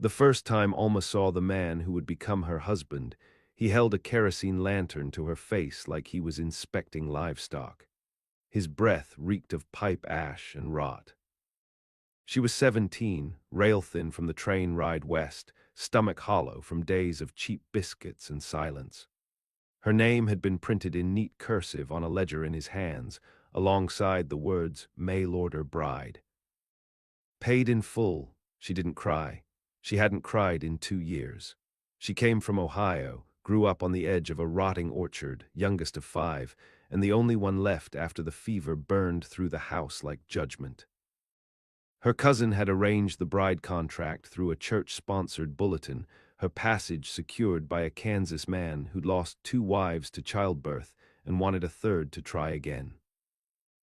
The first time Alma saw the man who would become her husband, he held a kerosene lantern to her face like he was inspecting livestock. His breath reeked of pipe ash and rot. She was 17, rail-thin from the train ride west, stomach hollow from days of cheap biscuits and silence. Her name had been printed in neat cursive on a ledger in his hands, alongside the words, "Mail order bride." Paid in full, she didn't cry. She hadn't cried in 2 years. She came from Ohio, grew up on the edge of a rotting orchard, youngest of 5, and the only one left after the fever burned through the house like judgment. Her cousin had arranged the bride contract through a church-sponsored bulletin, her passage secured by a Kansas man who'd lost 2 wives to childbirth and wanted a third to try again.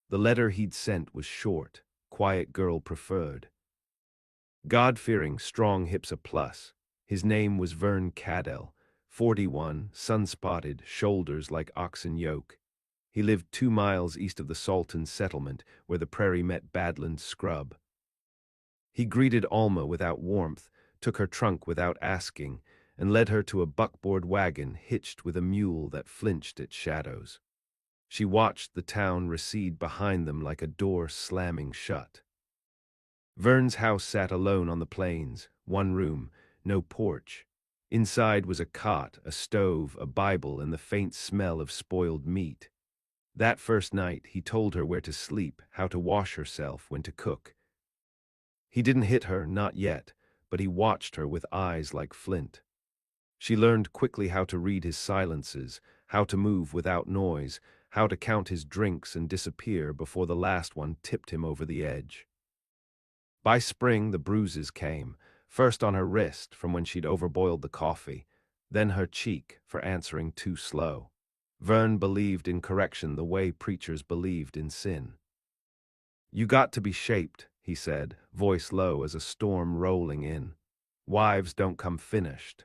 The letter he'd sent was short, quiet girl preferred. God-fearing, strong hips a plus. His name was Vern Cadell, 41, sun-spotted, shoulders like oxen yoke. He lived 2 miles east of the Salton settlement, where the prairie met badland scrub. He greeted Alma without warmth, took her trunk without asking, and led her to a buckboard wagon hitched with a mule that flinched at shadows. She watched the town recede behind them like a door slamming shut. Vern's house sat alone on the plains, 1 room, no porch. Inside was a cot, a stove, a Bible, and the faint smell of spoiled meat. That first night, he told her where to sleep, how to wash herself, when to cook. He didn't hit her, not yet, but he watched her with eyes like flint. She learned quickly how to read his silences, how to move without noise, how to count his drinks and disappear before the last one tipped him over the edge. By spring, the bruises came, first on her wrist from when she'd overboiled the coffee, then her cheek for answering too slow. Vern believed in correction the way preachers believed in sin. "You got to be shaped," he said, voice low as a storm rolling in. "Wives don't come finished."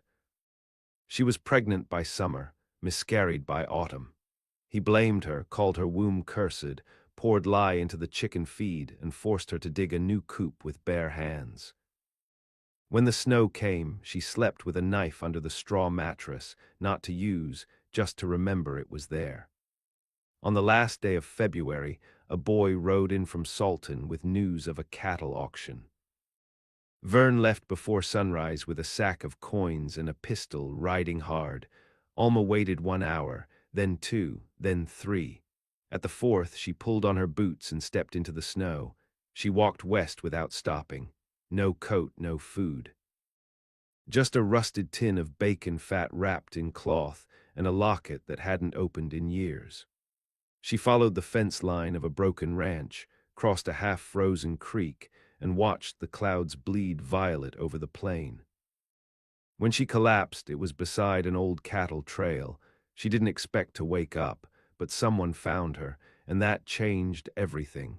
She was pregnant by summer, miscarried by autumn. He blamed her, called her womb cursed, poured lye into the chicken feed, and forced her to dig a new coop with bare hands. When the snow came, she slept with a knife under the straw mattress, not to use, just to remember it was there. On the last day of February, a boy rode in from Salton with news of a cattle auction. Vern left before sunrise with a sack of coins and a pistol, riding hard. Alma waited 1 hour, then 2, then 3. At the 4th, she pulled on her boots and stepped into the snow. She walked west without stopping. No coat, no food. Just a rusted tin of bacon fat wrapped in cloth and a locket that hadn't opened in years. She followed the fence line of a broken ranch, crossed a half-frozen creek, and watched the clouds bleed violet over the plain. When she collapsed, it was beside an old cattle trail. She didn't expect to wake up, but someone found her, and that changed everything.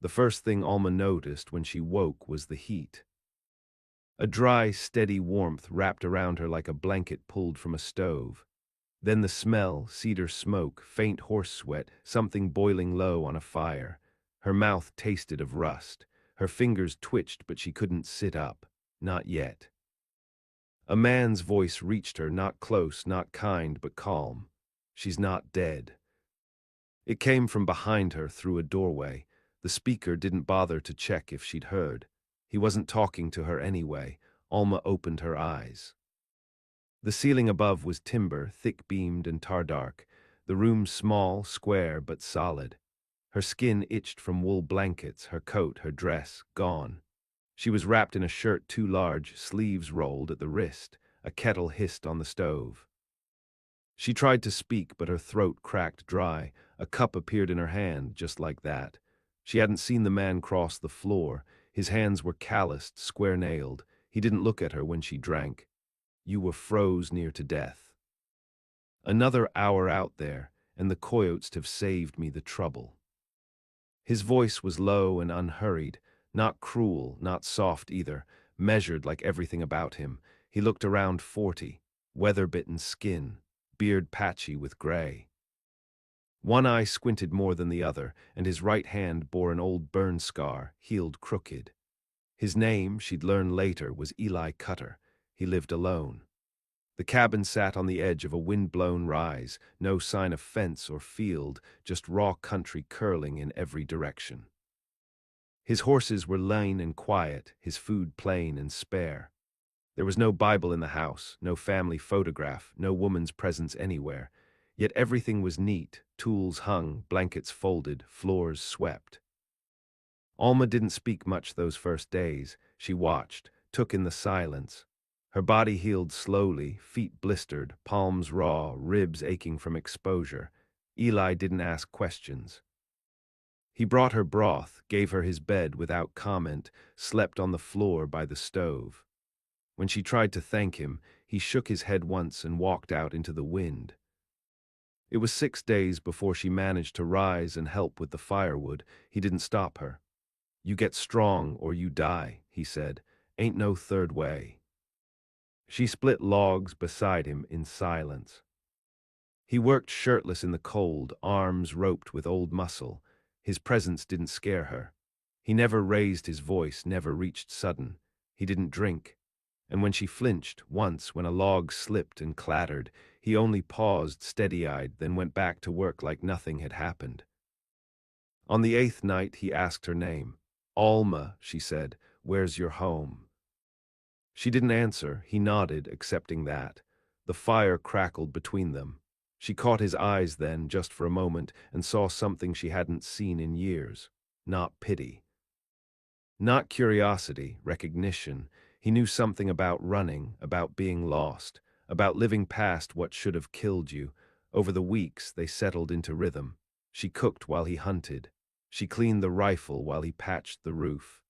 The first thing Alma noticed when she woke was the heat. A dry, steady warmth wrapped around her like a blanket pulled from a stove. Then the smell, cedar smoke, faint horse sweat, something boiling low on a fire. Her mouth tasted of rust. Her fingers twitched, but she couldn't sit up. Not yet. A man's voice reached her, not close, not kind, but calm. "She's not dead." It came from behind her through a doorway. The speaker didn't bother to check if she'd heard. He wasn't talking to her anyway. Alma opened her eyes. The ceiling above was timber, thick-beamed and tar-dark. The room small, square, but solid. Her skin itched from wool blankets, her coat, her dress, gone. She was wrapped in a shirt too large, sleeves rolled at the wrist. A kettle hissed on the stove. She tried to speak, but her throat cracked dry. A cup appeared in her hand, just like that. She hadn't seen the man cross the floor. His hands were calloused, square-nailed. He didn't look at her when she drank. "You were froze near to death." "Another hour out there, and the coyotes have saved me the trouble." His voice was low and unhurried, not cruel, not soft either, measured like everything about him. He looked around 40, weather-bitten skin, beard patchy with gray. One eye squinted more than the other, and his right hand bore an old burn scar, healed crooked. His name, she'd learn later, was Eli Cutter. He lived alone. The cabin sat on the edge of a wind-blown rise, no sign of fence or field, just raw country curling in every direction. His horses were lean and quiet, his food plain and spare. There was no Bible in the house, no family photograph, no woman's presence anywhere. Yet everything was neat, tools hung, blankets folded, floors swept. Alma didn't speak much those first days. She watched, took in the silence. Her body healed slowly, feet blistered, palms raw, ribs aching from exposure. Eli didn't ask questions. He brought her broth, gave her his bed without comment, slept on the floor by the stove. When she tried to thank him, he shook his head once and walked out into the wind. It was 6 days before she managed to rise and help with the firewood. He didn't stop her. "You get strong or you die," he said. "Ain't no third way." She split logs beside him in silence. He worked shirtless in the cold, arms roped with old muscle. His presence didn't scare her. He never raised his voice, never reached sudden. He didn't drink. And when she flinched, once, when a log slipped and clattered, he only paused, steady-eyed, then went back to work like nothing had happened. On the 8th night, he asked her name. "Alma," she said, "where's your home?" She didn't answer. He nodded, accepting that. The fire crackled between them. She caught his eyes then, just for a moment, and saw something she hadn't seen in years. Not pity. Not curiosity, recognition. He knew something about running, about being lost, about living past what should have killed you. Over the weeks, they settled into rhythm. She cooked while he hunted. She cleaned the rifle while he patched the roof.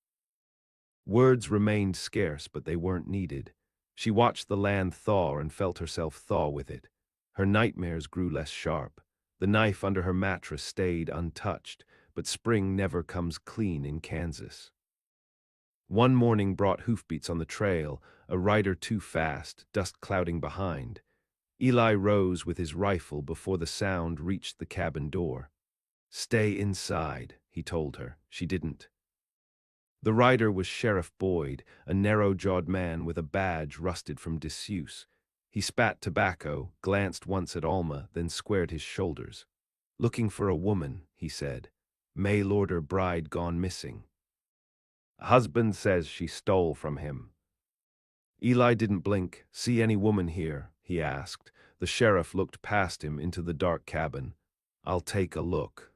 Words remained scarce, but they weren't needed. She watched the land thaw and felt herself thaw with it. Her nightmares grew less sharp. The knife under her mattress stayed untouched, but spring never comes clean in Kansas. One morning brought hoofbeats on the trail, a rider too fast, dust clouding behind. Eli rose with his rifle before the sound reached the cabin door. "Stay inside," he told her. She didn't. The rider was Sheriff Boyd, a narrow-jawed man with a badge rusted from disuse. He spat tobacco, glanced once at Alma, then squared his shoulders. "Looking for a woman," he said. "Mail-order bride gone missing. Husband says she stole from him." Eli didn't blink. "See any woman here?" he asked. The sheriff looked past him into the dark cabin. "I'll take a look."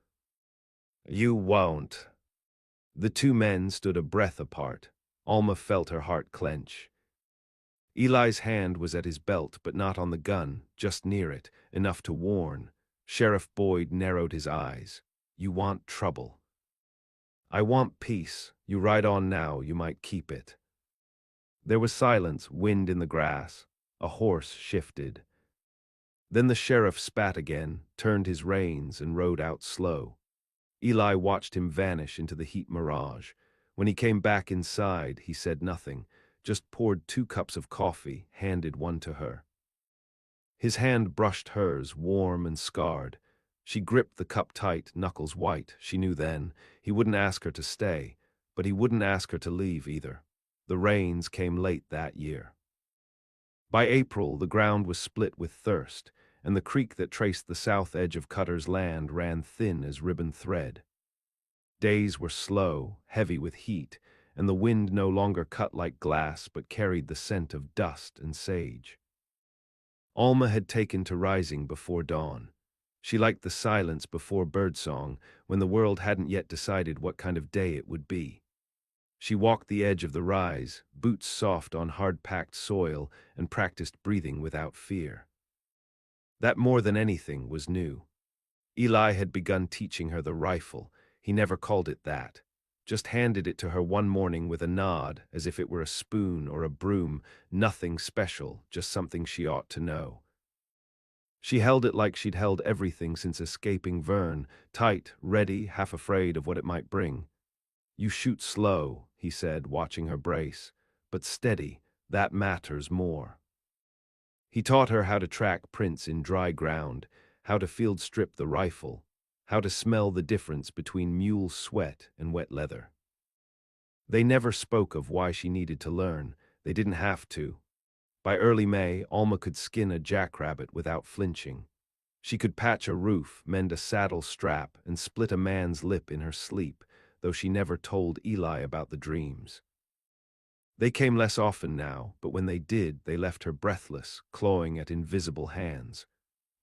"You won't." The two men stood a breath apart. Alma felt her heart clench. Eli's hand was at his belt, but not on the gun, just near it, enough to warn. Sheriff Boyd narrowed his eyes. "You want trouble." "I want peace. You ride on now, you might keep it." There was silence, wind in the grass. A horse shifted. Then the sheriff spat again, turned his reins, and rode out slow. Eli watched him vanish into the heat mirage. When he came back inside, he said nothing, just poured 2 cups of coffee, handed one to her. His hand brushed hers, warm and scarred. She gripped the cup tight, knuckles white. She knew then. He wouldn't ask her to stay, but he wouldn't ask her to leave either. The rains came late that year. By April, the ground was split with thirst, and the creek that traced the south edge of Cutter's land ran thin as ribbon thread. Days were slow, heavy with heat, and the wind no longer cut like glass but carried the scent of dust and sage. Alma had taken to rising before dawn. She liked the silence before birdsong, when the world hadn't yet decided what kind of day it would be. She walked the edge of the rise, boots soft on hard-packed soil, and practiced breathing without fear. That more than anything was new. Eli had begun teaching her the rifle. He never called it that. Just handed it to her one morning with a nod, as if it were a spoon or a broom, nothing special, just something she ought to know. She held it like she'd held everything since escaping Vern, tight, ready, half afraid of what it might bring. "You shoot slow," he said, watching her brace, "but steady, that matters more." He taught her how to track prints in dry ground, how to field strip the rifle, how to smell the difference between mule sweat and wet leather. They never spoke of why she needed to learn. They didn't have to. By early May, Alma could skin a jackrabbit without flinching. She could patch a roof, mend a saddle strap, and split a man's lip in her sleep, though she never told Eli about the dreams. They came less often now, but when they did, they left her breathless, clawing at invisible hands.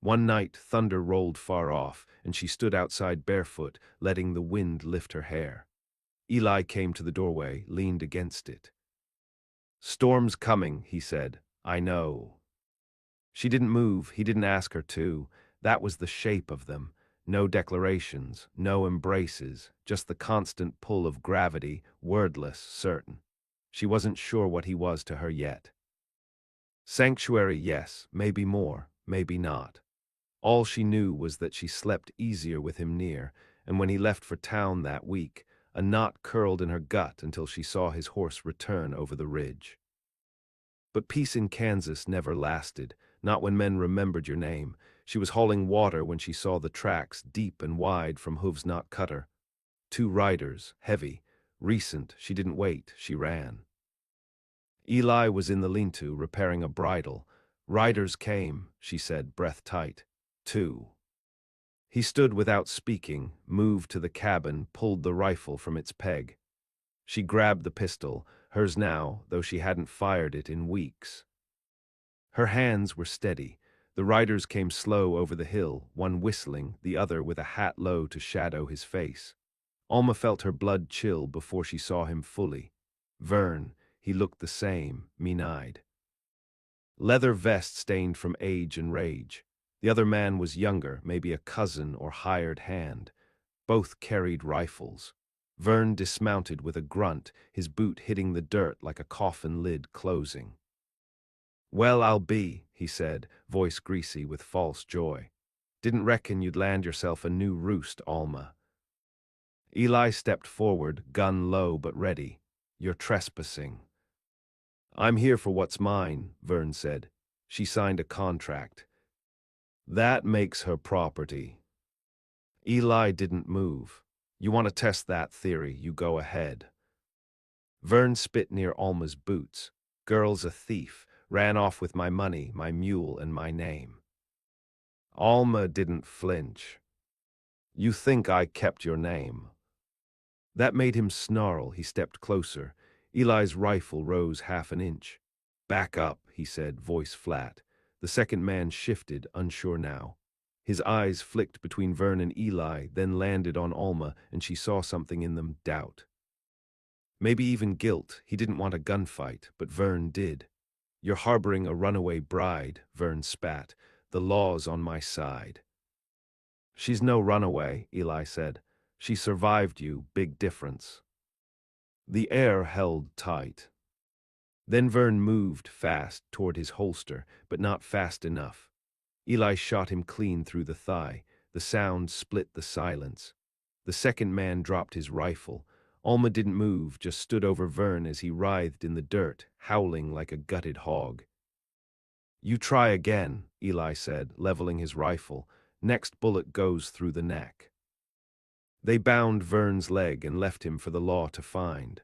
One night, thunder rolled far off, and she stood outside barefoot, letting the wind lift her hair. Eli came to the doorway, leaned against it. "Storm's coming," he said. "I know." She didn't move, he didn't ask her to. That was the shape of them. No declarations, no embraces, just the constant pull of gravity, wordless, certain. She wasn't sure what he was to her yet. Sanctuary, yes, maybe more, maybe not. All she knew was that she slept easier with him near, and when he left for town that week, a knot curled in her gut until she saw his horse return over the ridge. But peace in Kansas never lasted, not when men remembered your name. She was hauling water when she saw the tracks, deep and wide from hooves not cut her. 2 riders, heavy, recent. She didn't wait, she ran. Eli was in the lean-to, repairing a bridle. "Riders came," she said, breath tight. 2. He stood without speaking, moved to the cabin, pulled the rifle from its peg. She grabbed the pistol, hers now, though she hadn't fired it in weeks. Her hands were steady. The riders came slow over the hill, one whistling, the other with a hat low to shadow his face. Alma felt her blood chill before she saw him fully. Vern, he looked the same, mean-eyed. Leather vest stained from age and rage. The other man was younger, maybe a cousin or hired hand. Both carried rifles. Vern dismounted with a grunt, his boot hitting the dirt like a coffin lid closing. "Well, I'll be," he said, voice greasy with false joy. "Didn't reckon you'd land yourself a new roost, Alma." Eli stepped forward, gun low but ready. "You're trespassing." "I'm here for what's mine," Vern said. "She signed a contract. That makes her property." Eli didn't move. "You want to test that theory, you go ahead." Vern spit near Alma's boots. "Girl's a thief. Ran off with my money, my mule, and my name." Alma didn't flinch. "You think I kept your name?" That made him snarl. He stepped closer. Eli's rifle rose half an inch. "Back up," he said, voice flat. The second man shifted, unsure now. His eyes flicked between Vern and Eli, then landed on Alma, and she saw something in them, doubt. Maybe even guilt. He didn't want a gunfight, but Vern did. "You're harboring a runaway bride," Vern spat. "The law's on my side." "She's no runaway," Eli said. "She survived you, big difference." The air held tight. Then Vern moved fast toward his holster, but not fast enough. Eli shot him clean through the thigh. The sound split the silence. The second man dropped his rifle. Alma didn't move, just stood over Vern as he writhed in the dirt, howling like a gutted hog. "You try again," Eli said, leveling his rifle. "Next bullet goes through the neck." They bound Vern's leg and left him for the law to find.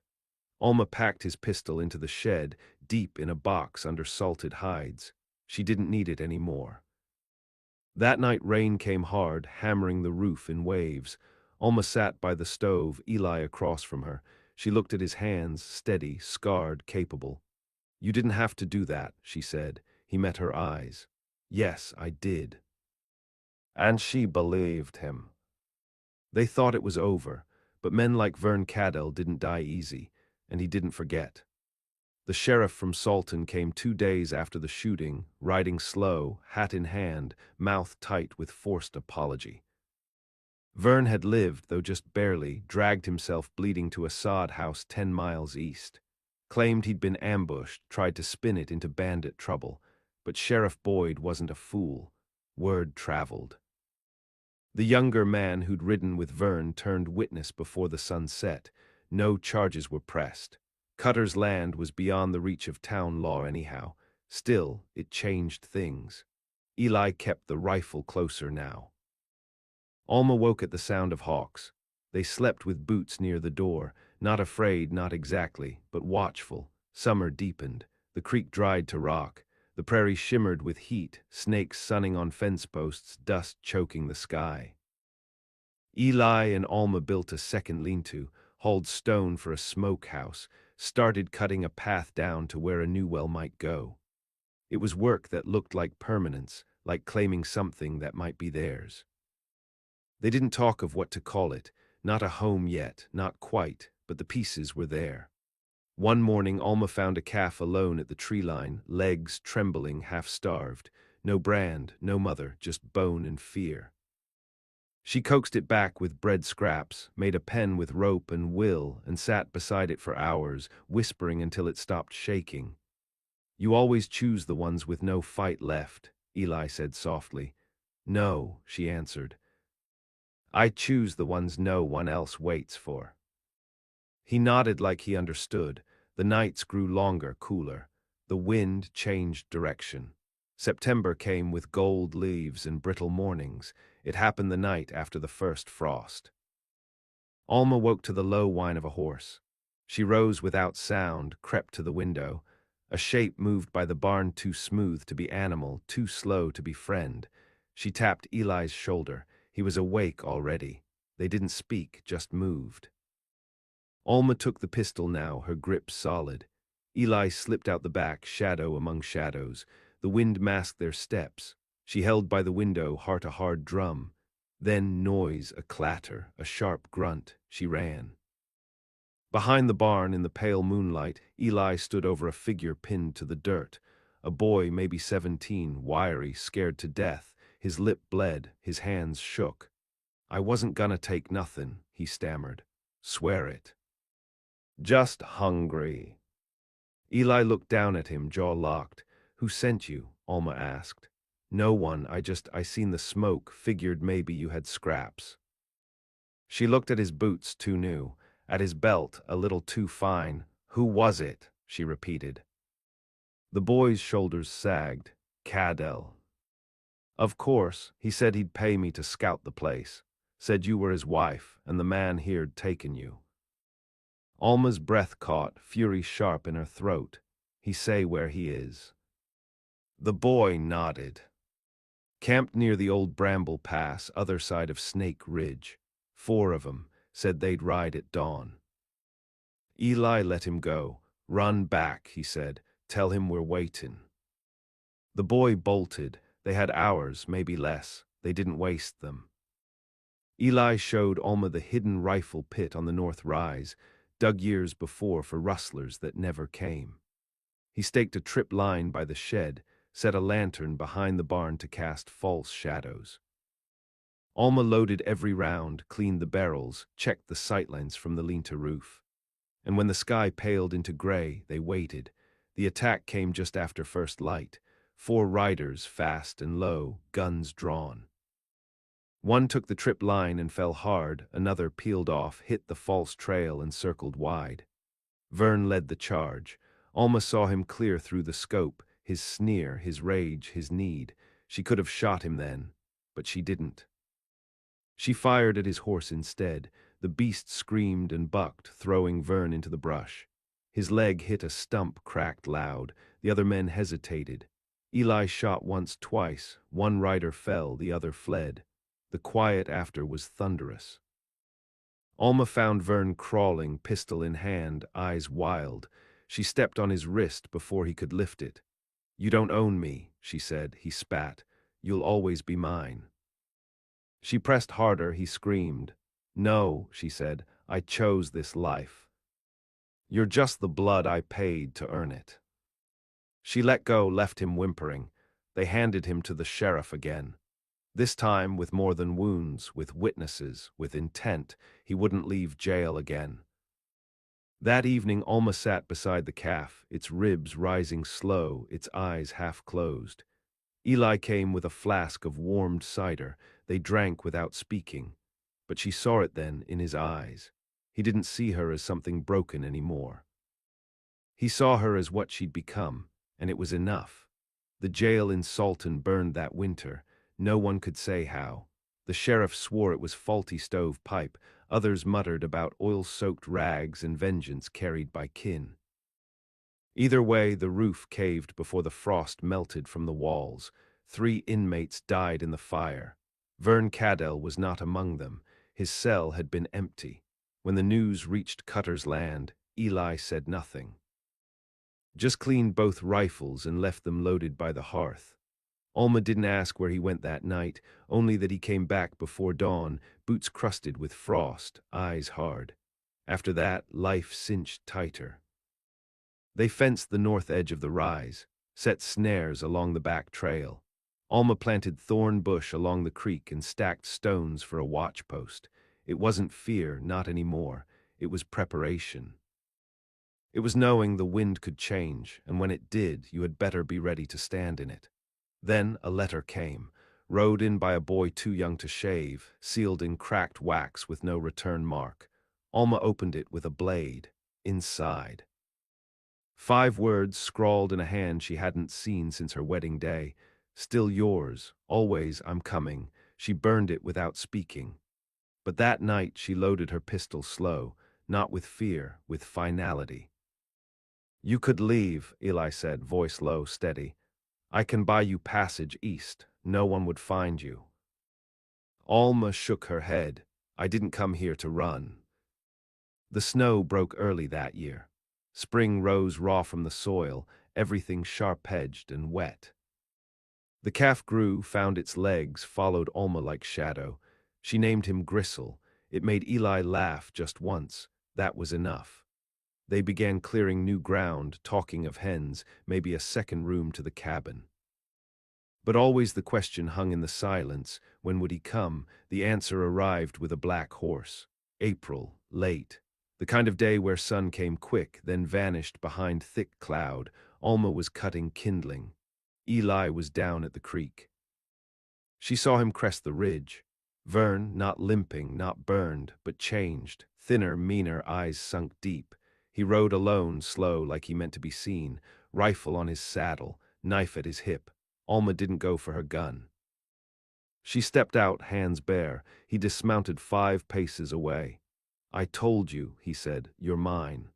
Alma packed his pistol into the shed, deep in a box under salted hides. She didn't need it anymore. That night rain came hard, hammering the roof in waves. Alma sat by the stove, Eli across from her. She looked at his hands, steady, scarred, capable. "You didn't have to do that," she said. He met her eyes. "Yes, I did." And she believed him. They thought it was over, but men like Vern Cadell didn't die easy, and he didn't forget. The sheriff from Salton came 2 days after the shooting, riding slow, hat in hand, mouth tight with forced apology. Vern had lived, though just barely, dragged himself bleeding to a sod house 10 miles east. Claimed he'd been ambushed, tried to spin it into bandit trouble, but Sheriff Boyd wasn't a fool. Word traveled. The younger man who'd ridden with Vern turned witness before the sun set. No charges were pressed. Cutter's land was beyond the reach of town law anyhow. Still, it changed things. Eli kept the rifle closer now. Alma woke at the sound of hawks. They slept with boots near the door. Not afraid, not exactly, but watchful. Summer deepened. The creek dried to rock. The prairie shimmered with heat, snakes sunning on fence posts, dust choking the sky. Eli and Alma built a second lean-to, hauled stone for a smokehouse, started cutting a path down to where a new well might go. It was work that looked like permanence, like claiming something that might be theirs. They didn't talk of what to call it, not a home yet, not quite, but the pieces were there. One morning, Alma found a calf alone at the tree line, legs trembling, half-starved. No brand, no mother, just bone and fear. She coaxed it back with bread scraps, made a pen with rope and will, and sat beside it for hours, whispering until it stopped shaking. "You always choose the ones with no fight left," Eli said softly. "No," she answered. "I choose the ones no one else waits for." He nodded like he understood. The nights grew longer, cooler. The wind changed direction. September came with gold leaves and brittle mornings. It happened the night after the first frost. Alma woke to the low whine of a horse. She rose without sound, crept to the window. A shape moved by the barn, too smooth to be animal, too slow to be friend. She tapped Eli's shoulder. He was awake already. They didn't speak, just moved. Alma took the pistol now, her grip solid. Eli slipped out the back, shadow among shadows. The wind masked their steps. She held by the window, heart a hard drum. Then noise, a clatter, a sharp grunt. She ran. Behind the barn, in the pale moonlight, Eli stood over a figure pinned to the dirt. A boy, maybe 17, wiry, scared to death. His lip bled, his hands shook. "I wasn't gonna take nothin'," he stammered. "Swear it." "Just hungry." Eli looked down at him, jaw locked. "Who sent you?" Alma asked. "No one, I seen the smoke, figured maybe you had scraps." She looked at his boots, too new, at his belt, a little too fine. "Who was it?" she repeated. The boy's shoulders sagged. "Cadell." "Of course, he said he'd pay me to scout the place. Said you were his wife, and the man here'd taken you." Alma's breath caught, fury sharp in her throat. "He say where he is." The boy nodded. "Camped near the old Bramble Pass, other side of Snake Ridge. 4 of 'em, said they'd ride at dawn." Eli let him go. "Run back," he said. "Tell him we're waitin'." The boy bolted. They had hours, maybe less. They didn't waste them. Eli showed Alma the hidden rifle pit on the north rise, dug years before for rustlers that never came. He staked a trip line by the shed, set a lantern behind the barn to cast false shadows. Alma loaded every round, cleaned the barrels, checked the sightlines from the lean-to roof. And when the sky paled into gray, they waited. The attack came just after first light. 4 riders, fast and low, guns drawn. One took the trip line and fell hard, another peeled off, hit the false trail and circled wide. Vern led the charge. Alma saw him clear through the scope, his sneer, his rage, his need. She could have shot him then, but she didn't. She fired at his horse instead. The beast screamed and bucked, throwing Vern into the brush. His leg hit a stump, cracked loud. The other men hesitated. Eli shot once, twice. One rider fell, the other fled. The quiet after was thunderous. Alma found Vern crawling, pistol in hand, eyes wild. She stepped on his wrist before he could lift it. "You don't own me," she said. He spat. "You'll always be mine." She pressed harder. He screamed. "No," she said. "I chose this life. You're just the blood I paid to earn it." She let go, left him whimpering. They handed him to the sheriff again. This time with more than wounds, with witnesses, with intent. He wouldn't leave jail again. That evening, Alma sat beside the calf, its ribs rising slow, its eyes half closed. Eli came with a flask of warmed cider. They drank without speaking. But she saw it then in his eyes. He didn't see her as something broken anymore. He saw her as what she'd become, and it was enough. The jail in Salton burned that winter. No one could say how. The sheriff swore it was faulty stove pipe. Others muttered about oil-soaked rags and vengeance carried by kin. Either way, the roof caved before the frost melted from the walls. 3 inmates died in the fire. Vern Cadell was not among them. His cell had been empty. When the news reached Cutter's Land, Eli said nothing. Just cleaned both rifles and left them loaded by the hearth. Alma didn't ask where he went that night, only that he came back before dawn, boots crusted with frost, eyes hard. After that, life cinched tighter. They fenced the north edge of the rise, set snares along the back trail. Alma planted thorn bush along the creek and stacked stones for a watch post. It wasn't fear, not anymore. It was preparation. It was knowing the wind could change, and when it did, you had better be ready to stand in it. Then a letter came, rode in by a boy too young to shave, sealed in cracked wax with no return mark. Alma opened it with a blade. Inside, 5 words scrawled in a hand she hadn't seen since her wedding day. Still yours, always I'm coming. She burned it without speaking. But that night she loaded her pistol slow, not with fear, with finality. You could leave, Eli said, voice low, steady. I can buy you passage east. No one would find you. Alma shook her head. I didn't come here to run. The snow broke early that year. Spring rose raw from the soil, everything sharp-edged and wet. The calf grew, found its legs, followed Alma like shadow. She named him Gristle. It made Eli laugh just once. That was enough. They began clearing new ground, talking of hens, maybe a second room to the cabin. But always the question hung in the silence. When would he come? The answer arrived with a black horse. April, late. The kind of day where sun came quick, then vanished behind thick cloud. Alma was cutting kindling. Eli was down at the creek. She saw him crest the ridge. Vern, not limping, not burned, but changed. Thinner, meaner, eyes sunk deep. He rode alone, slow, like he meant to be seen. Rifle on his saddle, knife at his hip. Alma didn't go for her gun. She stepped out, hands bare. He dismounted 5 paces away. I told you, he said, you're mine.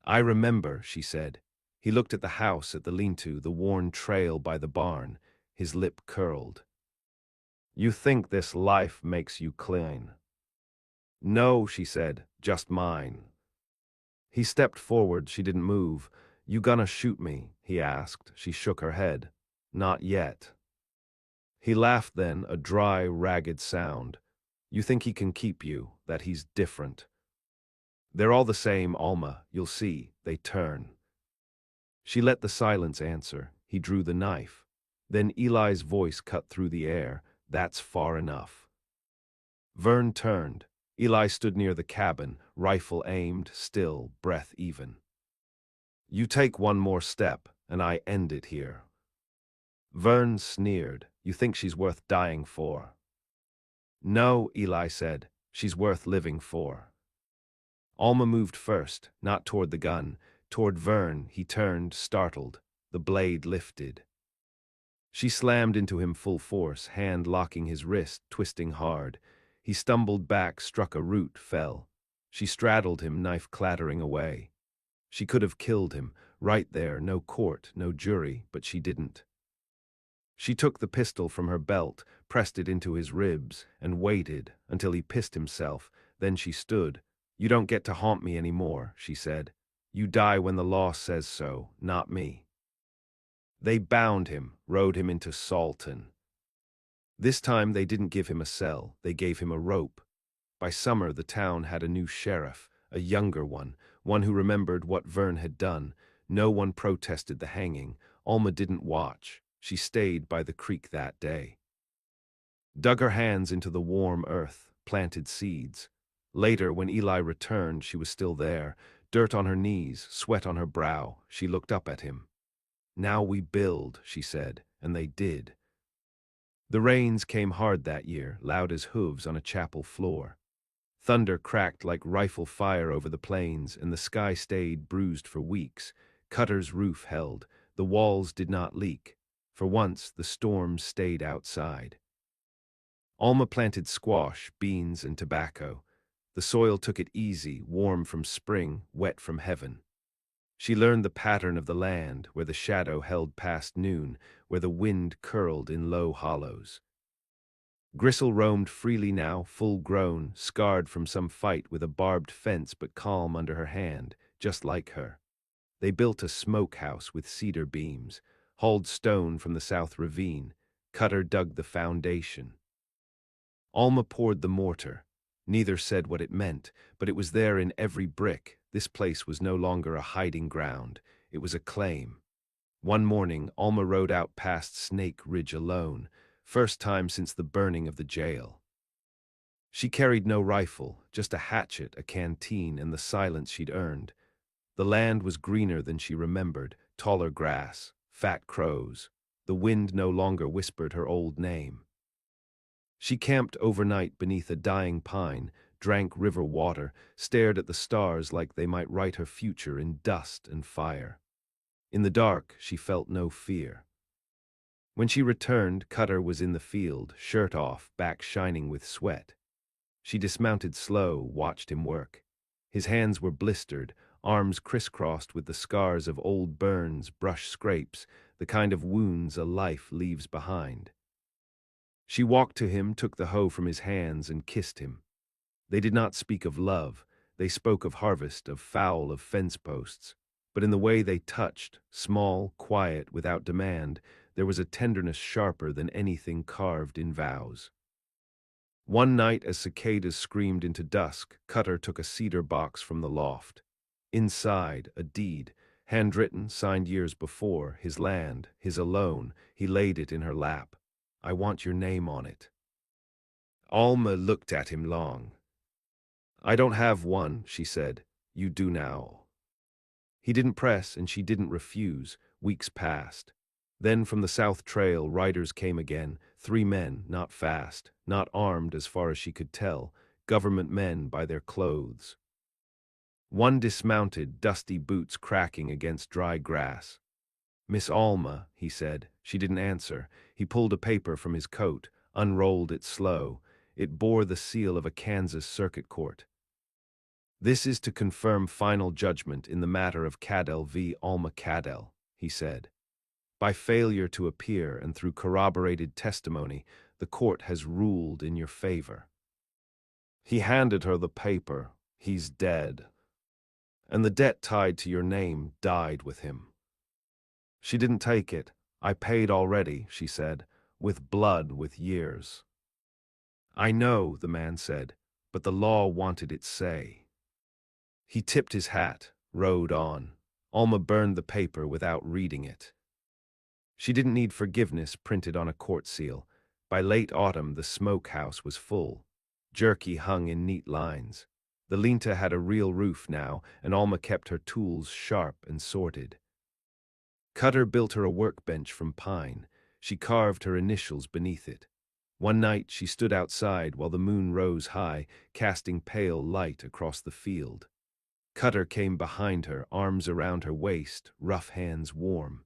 I remember, she said. He looked at the house, at the lean-to, the worn trail by the barn. His lip curled. You think this life makes you clean? No, she said, just mine. He stepped forward. She didn't move. You gonna shoot me? He asked. She shook her head. Not yet. He laughed then, a dry, ragged sound. You think he can keep you, that he's different. They're all the same, Alma, you'll see, they turn. She let the silence answer. He drew the knife. Then Eli's voice cut through the air. That's far enough. Vern turned. Eli stood near the cabin, rifle aimed, still, breath even. You take one more step, and I end it here. Vern sneered. You think she's worth dying for? No, Eli said. She's worth living for. Alma moved first, not toward the gun. Toward Vern, he turned, startled. The blade lifted. She slammed into him full force, hand locking his wrist, twisting hard. He stumbled back, struck a root, fell. She straddled him, knife clattering away. She could have killed him, right there, no court, no jury, but she didn't. She took the pistol from her belt, pressed it into his ribs, and waited until he pissed himself. Then she stood. You don't get to haunt me anymore, she said. You die when the law says so, not me. They bound him, rode him into Salton. This time they didn't give him a cell, they gave him a rope. By summer the town had a new sheriff, a younger one who remembered what Vern had done. No one protested the hanging. Alma didn't watch. She stayed by the creek that day. Dug her hands into the warm earth, planted seeds. Later, when Eli returned, she was still there, dirt on her knees, sweat on her brow. She looked up at him. Now we build, she said, and they did. The rains came hard that year, loud as hooves on a chapel floor. Thunder cracked like rifle fire over the plains, and the sky stayed bruised for weeks. Cutter's roof held. The walls did not leak. For once, the storm stayed outside. Alma planted squash, beans, and tobacco. The soil took it easy, warm from spring, wet from heaven. She learned the pattern of the land, where the shadow held past noon, where the wind curled in low hollows. Gristle roamed freely now, full grown, scarred from some fight with a barbed fence but calm under her hand, just like her. They built a smokehouse with cedar beams, hauled stone from the south ravine. Cutter dug the foundation. Alma poured the mortar. Neither said what it meant, but it was there in every brick. This place was no longer a hiding ground. It was a claim. One morning, Alma rode out past Snake Ridge alone, first time since the burning of the jail. She carried no rifle, just a hatchet, a canteen, and the silence she'd earned. The land was greener than she remembered, taller grass, fat crows. The wind no longer whispered her old name. She camped overnight beneath a dying pine, drank river water, stared at the stars like they might write her future in dust and fire. In the dark, she felt no fear. When she returned, Cutter was in the field, shirt off, back shining with sweat. She dismounted slow, watched him work. His hands were blistered, arms crisscrossed with the scars of old burns, brush scrapes, the kind of wounds a life leaves behind. She walked to him, took the hoe from his hands, and kissed him. They did not speak of love. They spoke of harvest, of fowl, of fence posts. But in the way they touched, small, quiet, without demand, there was a tenderness sharper than anything carved in vows. One night, as cicadas screamed into dusk, Cutter took a cedar box from the loft. Inside, a deed, handwritten, signed years before, his land, his alone. He laid it in her lap. "I want your name on it." Alma looked at him long. "I don't have one," she said. "You do now." He didn't press, and she didn't refuse. Weeks passed. Then from the South Trail, riders came again, 3 men, not fast, not armed as far as she could tell, government men by their clothes. One dismounted, dusty boots cracking against dry grass. "Miss Alma," he said. She didn't answer. He pulled a paper from his coat, unrolled it slow. It bore the seal of a Kansas circuit court. "This is to confirm final judgment in the matter of Cadell v. Alma Cadell," he said. "By failure to appear and through corroborated testimony, the court has ruled in your favor." He handed her the paper. "He's dead. And the debt tied to your name died with him." She didn't take it. "I paid already," she said, "with blood, with years." "I know," the man said, "but the law wanted its say." He tipped his hat, rode on. Alma burned the paper without reading it. She didn't need forgiveness printed on a court seal. By late autumn, the smokehouse was full. Jerky hung in neat lines. The Linta had a real roof now, and Alma kept her tools sharp and sorted. Cutter built her a workbench from pine. She carved her initials beneath it. One night she stood outside while the moon rose high, casting pale light across the field. Cutter came behind her, arms around her waist, rough hands warm.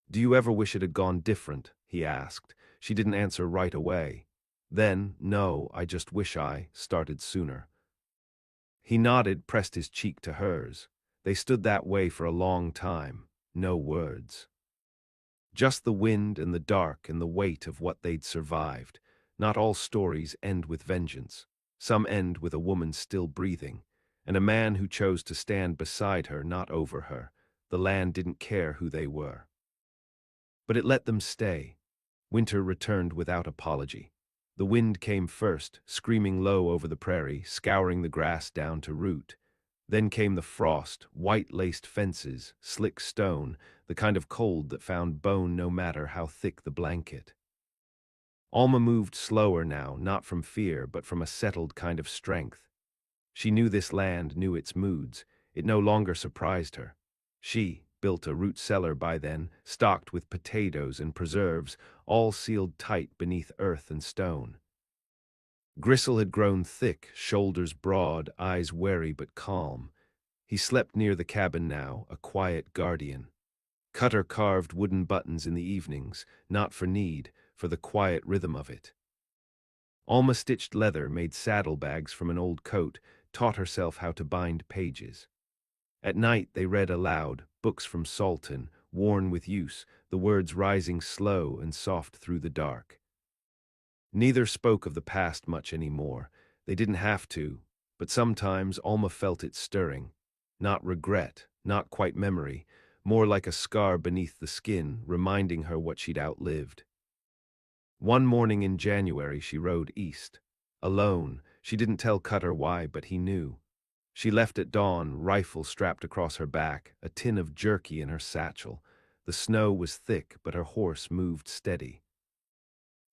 "Do you ever wish it had gone different?" he asked. She didn't answer right away. Then, "No, I just wish I started sooner." He nodded, pressed his cheek to hers. They stood that way for a long time. No words. Just the wind and the dark and the weight of what they'd survived. Not all stories end with vengeance. Some end with a woman still breathing, and a man who chose to stand beside her, not over her. The land didn't care who they were. But it let them stay. Winter returned without apology. The wind came first, screaming low over the prairie, scouring the grass down to root. Then came the frost, white-laced fences, slick stone, the kind of cold that found bone no matter how thick the blanket. Alma moved slower now, not from fear, but from a settled kind of strength. She knew this land, knew its moods. It no longer surprised her. She built a root cellar by then, stocked with potatoes and preserves, all sealed tight beneath earth and stone. Gristle had grown thick, shoulders broad, eyes wary but calm. He slept near the cabin now, a quiet guardian. Cutter carved wooden buttons in the evenings, not for need, for the quiet rhythm of it. Alma stitched leather, made saddlebags from an old coat, taught herself how to bind pages. At night they read aloud, books from Sultan, worn with use, the words rising slow and soft through the dark. Neither spoke of the past much anymore. They didn't have to, but sometimes Alma felt it stirring. Not regret, not quite memory, more like a scar beneath the skin, reminding her what she'd outlived. One morning in January she rode east. Alone, she didn't tell Cutter why, but he knew. She left at dawn, rifle strapped across her back, a tin of jerky in her satchel. The snow was thick, but her horse moved steady.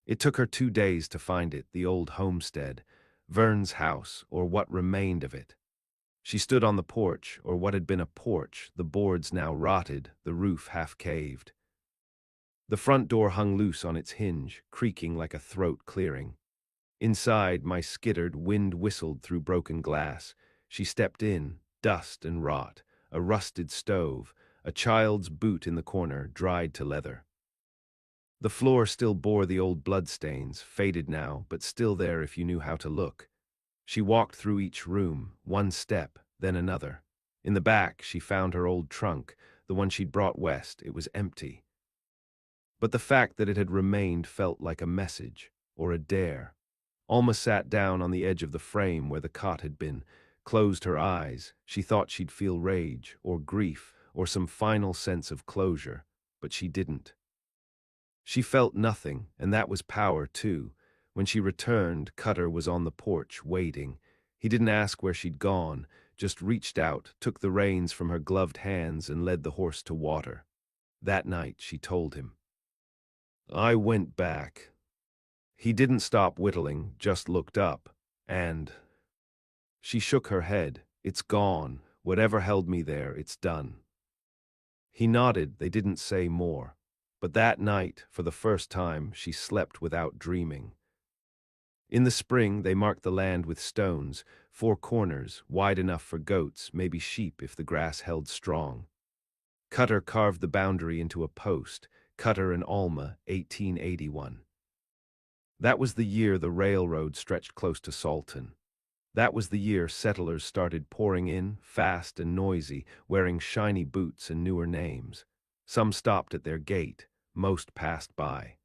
It took her 2 days to find it, the old homestead, Vern's house, or what remained of it. She stood on the porch, or what had been a porch, the boards now rotted, the roof half caved. The front door hung loose on its hinge, creaking like a throat clearing. Inside, my skittered, wind whistled through broken glass. She stepped in, dust and rot, a rusted stove, a child's boot in the corner, dried to leather. The floor still bore the old bloodstains, faded now, but still there if you knew how to look. She walked through each room, one step, then another. In the back, she found her old trunk, the one she'd brought west. It was empty. But the fact that it had remained felt like a message, or a dare. Alma sat down on the edge of the frame where the cot had been, closed her eyes. She thought she'd feel rage, or grief, or some final sense of closure, but she didn't. She felt nothing, and that was power, too. When she returned, Cutter was on the porch, waiting. He didn't ask where she'd gone, just reached out, took the reins from her gloved hands, and led the horse to water. That night, she told him. I went back. He didn't stop whittling, just looked up, and... She shook her head. It's gone. Whatever held me there, it's done. He nodded. They didn't say more. But that night, for the first time, she slept without dreaming. In the spring, they marked the land with stones, 4 corners, wide enough for goats, maybe sheep if the grass held strong. Cutter carved the boundary into a post, Cutter and Alma, 1881. That was the year the railroad stretched close to Sultan. That was the year settlers started pouring in, fast and noisy, wearing shiny boots and newer names. Some stopped at their gate, most passed by.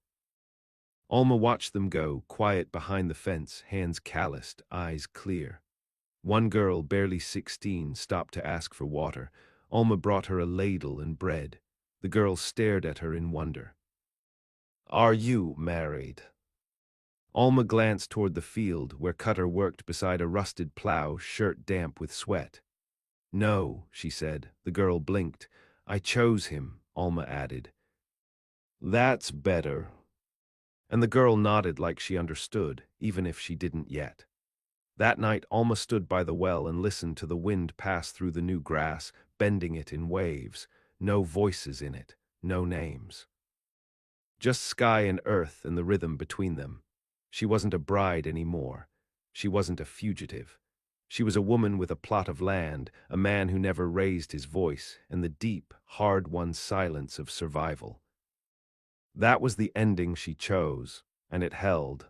Alma watched them go, quiet behind the fence, hands calloused, eyes clear. One girl, barely 16, stopped to ask for water. Alma brought her a ladle and bread. The girl stared at her in wonder. Are you married? Alma glanced toward the field, where Cutter worked beside a rusted plow, shirt damp with sweat. No, she said. The girl blinked. I chose him, Alma added. That's better. And the girl nodded like she understood, even if she didn't yet. That night, Alma stood by the well and listened to the wind pass through the new grass, bending it in waves. No voices in it, no names. Just sky and earth and the rhythm between them. She wasn't a bride anymore. She wasn't a fugitive. She was a woman with a plot of land, a man who never raised his voice, and the deep, hard-won silence of survival. That was the ending she chose, and it held.